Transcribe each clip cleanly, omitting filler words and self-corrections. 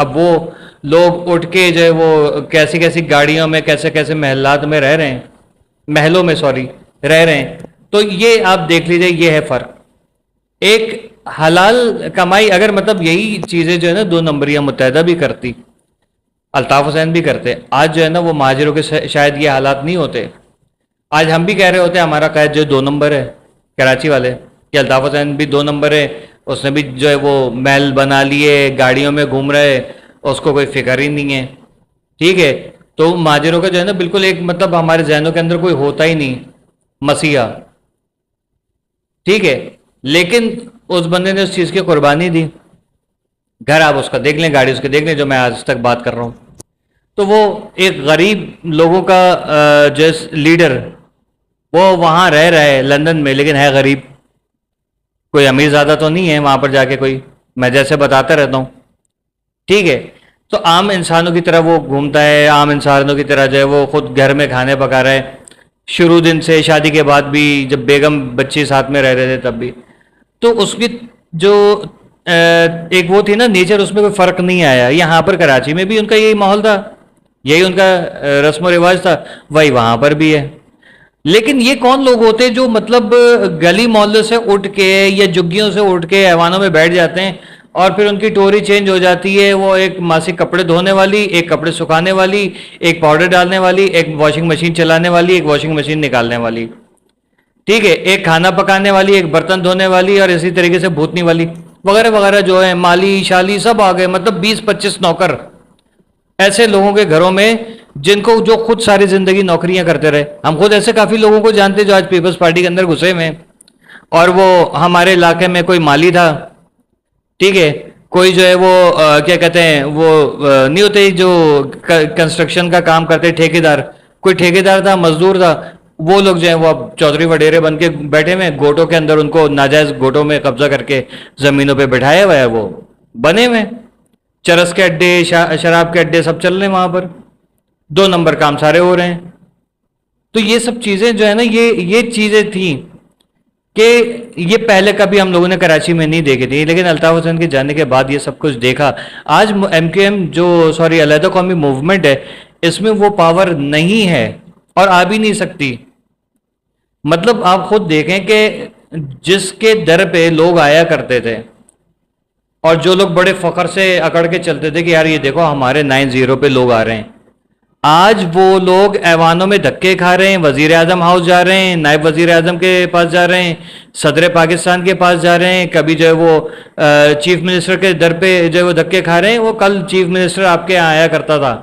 اب وہ لوگ اٹھ کے جو ہے وہ کیسی کیسی گاڑیوں میں کیسے کیسے محلات میں رہ رہے ہیں، محلوں میں سوری رہ رہے ہیں. تو یہ آپ دیکھ لیجئے، یہ ہے فرق. ایک حلال کمائی اگر مطلب یہی چیزیں جو ہے نا دو نمبریاں متحدہ بھی کرتی، الطاف حسین بھی کرتے، آج جو ہے نا وہ مہاجروں کے شاید یہ حالات نہیں ہوتے. آج ہم بھی کہہ رہے ہوتے ہمارا قید جو 2 نمبر ہے کراچی والے، کہ الطاف حسین بھی 2 نمبر ہے، اس نے بھی جو ہے وہ محل بنا لیے، گاڑیوں میں گھوم رہے، اس کو کوئی فکر ہی نہیں ہے. ٹھیک ہے، تو مہاجروں کا جو ہے نا بالکل ایک مطلب ہمارے ذہنوں کے اندر کوئی ہوتا ہی نہیں مسیحا. ٹھیک ہے، لیکن اس بندے نے اس چیز کی قربانی دی. گھر آپ اس کا دیکھ لیں، گاڑی اس کے دیکھ لیں جو میں آج تک بات کر رہا ہوں. تو وہ ایک غریب لوگوں کا جو لیڈر، وہ وہاں رہ رہا ہے لندن میں، لیکن ہے غریب، کوئی امیر زیادہ تو نہیں ہے وہاں پر جا کے کوئی، میں جیسے بتاتا رہتا ہوں. ٹھیک ہے، تو عام انسانوں کی طرح وہ گھومتا ہے، عام انسانوں کی طرح جو ہے وہ خود گھر میں کھانے پکا رہا ہے، شروع دن سے، شادی کے بعد بھی، جب بیگم بچی ساتھ میں رہ رہے تھے تب بھی. تو اس کی جو ایک وہ تھی نا نیچر، اس میں کوئی فرق نہیں آیا. یہاں پر کراچی میں بھی ان کا یہی ماحول تھا، یہی ان کا رسم و رواج تھا، وہی وہاں پر بھی ہے. لیکن یہ کون لوگ ہوتے جو مطلب گلی محلے سے اٹھ کے یا جگیوں سے اٹھ کے ایوانوں میں بیٹھ جاتے ہیں، اور پھر ان کی ٹوری چینج ہو جاتی ہے. وہ ایک ماسی کپڑے دھونے والی، ایک کپڑے سکھانے والی، ایک پاؤڈر ڈالنے والی، ایک واشنگ مشین چلانے والی، ایک واشنگ مشین نکالنے والی. ٹھیک ہے، ایک کھانا پکانے والی، ایک برتن دھونے والی، اور اسی طریقے سے بھوتنی والی وغیرہ وغیرہ جو ہے، مالی شالی سب آ گئے. مطلب 20-25 نوکر ایسے لوگوں کے گھروں میں، جن کو جو خود ساری زندگی نوکریاں کرتے رہے. ہم خود ایسے کافی لوگوں کو جانتے جو آج پیپلز پارٹی کے اندر گھسے ہوئے ہیں، اور وہ ہمارے علاقے میں کوئی مالی تھا. ٹھیک ہے، کوئی جو ہے وہ کیا کہتے ہیں وہ نہیں ہوتے جو کنسٹرکشن کا کام کرتے ٹھیکیدار، کوئی ٹھیکیدار تھا، مزدور تھا. وہ لوگ جو ہیں وہ اب چودھری وڈیرے بن کے بیٹھے ہوئے، گوٹوں کے اندر ان کو ناجائز گوٹوں میں قبضہ کر کے زمینوں پہ بٹھایا ہوا ہے، وہ بنے ہوئے. چرس کے اڈے، شراب کے اڈے سب چل رہے ہیں وہاں پر، 2 نمبر کام سارے ہو رہے ہیں. تو یہ سب چیزیں جو ہے نا، یہ چیزیں تھیں کہ یہ پہلے کبھی ہم لوگوں نے کراچی میں نہیں دیکھی تھی، لیکن الطاف حسین کے جانے کے بعد یہ سب کچھ دیکھا. آج ایم کیو ایم جو علیحدہ قومی موومنٹ ہے، اس میں وہ پاور نہیں ہے اور آ بھی نہیں سکتی. مطلب آپ خود دیکھیں کہ جس کے در پہ لوگ آیا کرتے تھے، اور جو لوگ بڑے فخر سے اکڑ کے چلتے تھے کہ یار یہ دیکھو ہمارے 9-0 پہ لوگ آ رہے ہیں، آج وہ لوگ ایوانوں میں دھکے کھا رہے ہیں، وزیر اعظم ہاؤس جا رہے ہیں، نائب وزیر اعظم کے پاس جا رہے ہیں، صدر پاکستان کے پاس جا رہے ہیں، کبھی جو ہے وہ چیف منسٹر کے در پہ جو ہے وہ دھکے کھا رہے ہیں. وہ کل چیف منسٹر آپ کے یہاں آیا کرتا تھا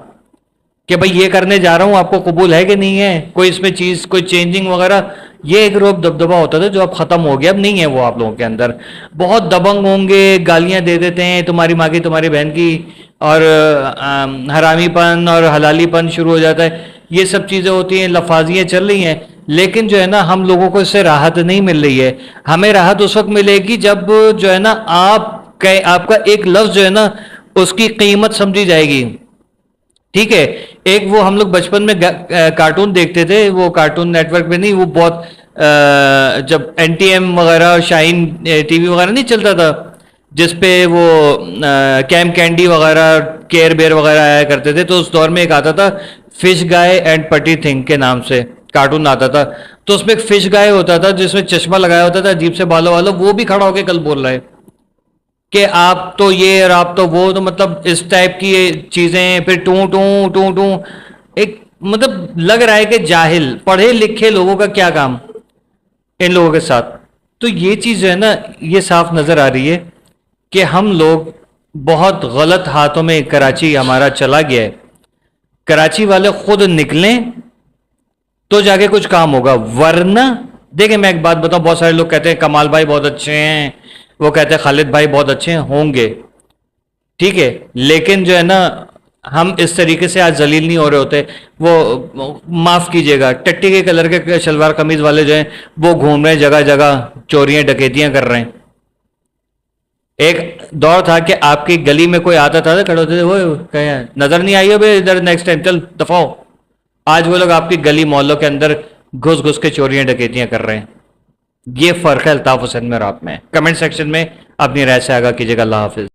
کہ بھائی یہ کرنے جا رہا ہوں، آپ کو قبول ہے کہ نہیں ہے، کوئی اس میں چیز کوئی چینجنگ وغیرہ. یہ ایک روب دبدبا ہوتا تھا جو اب ختم ہو گیا، اب نہیں ہے وہ آپ لوگوں کے اندر. بہت دبنگ ہوں گے، گالیاں دے دیتے ہیں تمہاری ماں کی تمہاری بہن کی، اور حرامی پن اور حلالی پن شروع ہو جاتا ہے. یہ سب چیزیں ہوتی ہیں، لفاظیاں چل رہی ہیں، لیکن جو ہے نا ہم لوگوں کو اس سے راحت نہیں مل رہی ہے. ہمیں راحت اس وقت ملے گی جب جو ہے نا آپ کا ایک لفظ جو ہے نا اس کی قیمت سمجھی جائے گی. ٹھیک ہے، ایک وہ ہم لوگ بچپن میں کارٹون دیکھتے تھے، وہ کارٹون نیٹ ورک پہ نہیں، وہ بہت جب این ٹی ایم وغیرہ، شاہین ٹی وی وغیرہ نہیں چلتا تھا، جس پہ وہ کیم کینڈی وغیرہ، کیئر بیئر وغیرہ آیا کرتے تھے. تو اس دور میں ایک آتا تھا فش گائے اینڈ پٹی تھنگ کے نام سے کارٹون آتا تھا. تو اس میں ایک فش گائے ہوتا تھا جس میں چشمہ لگایا ہوتا تھا عجیب سے بالوں والا، وہ بھی کھڑا ہو کے کل بول رہا ہے کہ آپ تو یہ اور آپ تو وہ، تو مطلب اس ٹائپ کی چیزیں. پھر ٹوں ٹوں ٹوں ٹوں، ایک مطلب لگ رہا ہے کہ جاہل پڑھے لکھے لوگوں کا کیا کام ان لوگوں کے ساتھ. تو یہ چیز جو ہے نا یہ صاف نظر آ رہی ہے کہ ہم لوگ بہت غلط ہاتھوں میں کراچی ہمارا چلا گیا ہے. کراچی والے خود نکلیں تو جا کے کچھ کام ہوگا، ورنہ دیکھیں میں ایک بات بتاؤں، بہت سارے لوگ کہتے ہیں کمال بھائی بہت اچھے ہیں، وہ کہتے ہیں خالد بھائی بہت اچھے ہیں، ہوں گے ٹھیک ہے، لیکن جو ہے نا ہم اس طریقے سے آج ذلیل نہیں ہو رہے ہوتے. وہ معاف کیجئے گا، ٹٹی کے کلر کے شلوار قمیض والے جو ہیں وہ گھوم رہے ہیں جگہ جگہ، چوریاں ڈکیتیاں کر رہے ہیں. ایک دور تھا کہ آپ کی گلی میں کوئی آتا تھا کھڑے ہوتے تھے، وہ نظر نہیں آئی ہو بھائی ادھر، نیکسٹ ٹائم چل دفعہ ہو. آج وہ لوگ آپ کی گلی محلوں کے اندر گھس گھس کے چوریاں ڈکیتیاں کر رہے ہیں. یہ فرق ہے الطاف حسین میں اور آپ میں. کمنٹ سیکشن میں اپنی رائے سے آگاہ کیجیے گا. اللہ حافظ.